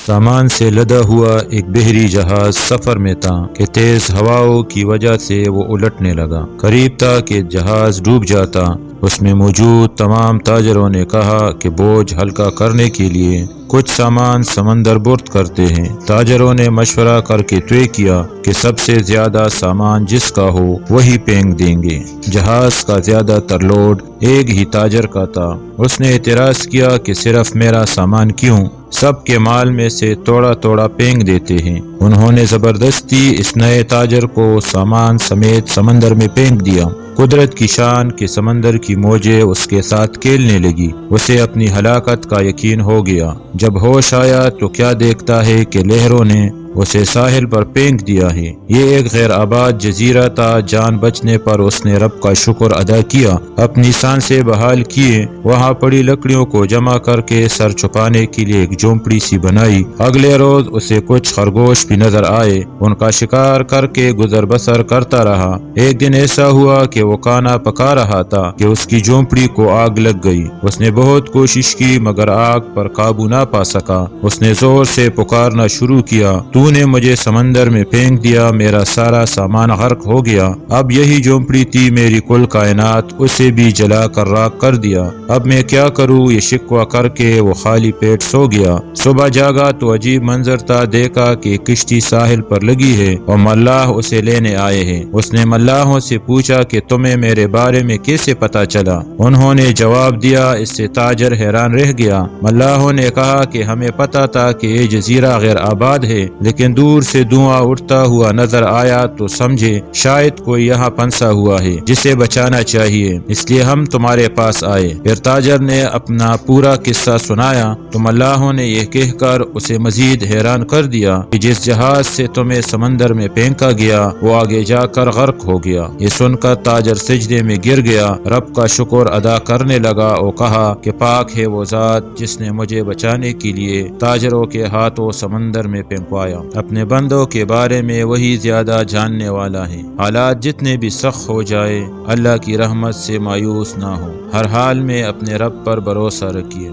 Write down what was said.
سامان سے لدا ہوا ایک بحری جہاز سفر میں تھا کہ تیز ہواؤں کی وجہ سے وہ الٹنے لگا۔ قریب تھا کہ جہاز ڈوب جاتا۔ اس میں موجود تمام تاجروں نے کہا کہ بوجھ ہلکا کرنے کے لیے کچھ سامان سمندر برد کرتے ہیں۔ تاجروں نے مشورہ کر کے طے کیا کہ سب سے زیادہ سامان جس کا ہو وہی پھینک دیں گے۔ جہاز کا زیادہ تر لوڈ ایک ہی تاجر کا تھا۔ اس نے اعتراض کیا کہ صرف میرا سامان کیوں، سب کے مال میں سے تھوڑا تھوڑا پھینک دیتے ہیں۔ انہوں نے زبردستی اس نئے تاجر کو سامان سمیت سمندر میں پھینک دیا۔ قدرت کی شان کہ سمندر کی موجیں اس کے ساتھ کھیلنے لگی۔ اسے اپنی ہلاکت کا یقین ہو گیا۔ جب ہوش آیا تو کیا دیکھتا ہے کہ لہروں نے اسے ساحل پر پھینک دیا ہے۔ یہ ایک غیر آباد جزیرہ تھا۔ جان بچنے پر اس نے رب کا شکر ادا کیا، اپنی سانسیں بحال کیے، وہاں پڑی لکڑیوں کو جمع کر کے سر چھپانے کے لیے ایک جھونپڑی سی بنائی۔ اگلے روز اسے کچھ خرگوش بھی نظر آئے، ان کا شکار کر کے گزر بسر کرتا رہا۔ ایک دن ایسا ہوا کہ وہ کھانا پکا رہا تھا کہ اس کی جھونپڑی کو آگ لگ گئی۔ اس نے بہت کوشش کی مگر آگ پر قابو نہ پا سکا۔ اس نے زور سے پکارنا شروع کیا، تو نے مجھے سمندر میں پھینک دیا، میرا سارا سامان غرق ہو گیا۔ اب یہی جھونپڑی تھی میری کل کائنات، اسے بھی جلا کر راکھ کر دیا۔ اب میں کیا کروں؟ یہ شکوہ کر کے وہ خالی پیٹ سو گیا۔ صبح جاگا تو عجیب منظر تھا، دیکھا کہ کشتی ساحل پر لگی ہے اور ملاح اسے لینے آئے ہیں۔ اس نے ملاحوں سے پوچھا کہ تمہیں میرے بارے میں کیسے پتا چلا؟ انہوں نے جواب دیا۔ اس سے تاجر حیران رہ گیا۔ ملاحوں نے کہا کہ ہمیں پتا تھا کہ یہ جزیرہ غیر آباد ہے، لیکن دور سے دھواں اٹھتا ہوا نظر آیا تو سمجھے شاید کوئی یہاں پھنسا ہوا ہے جسے بچانا چاہیے، اس لیے ہم تمہارے پاس آئے۔ پھر تاجر نے اپنا پورا قصہ سنایا تو ملاحوں نے یہ کہہ کر اسے مزید حیران کر دیا کہ جس جہاز سے تمہیں سمندر میں پھینکا گیا وہ آگے جا کر غرق ہو گیا۔ یہ سن کر تاجر سجدے میں گر گیا، رب کا شکر ادا کرنے لگا اور کہا کہ پاک ہے وہ ذات جس نے مجھے بچانے کے لیے تاجروں کے ہاتھوں سمندر میں پھینکوایا۔ اپنے بندوں کے بارے میں وہی زیادہ جاننے والا ہے۔ حالات جتنے بھی سخت ہو جائے، اللہ کی رحمت سے مایوس نہ ہو، ہر حال میں اپنے رب پر بھروسہ رکھیے۔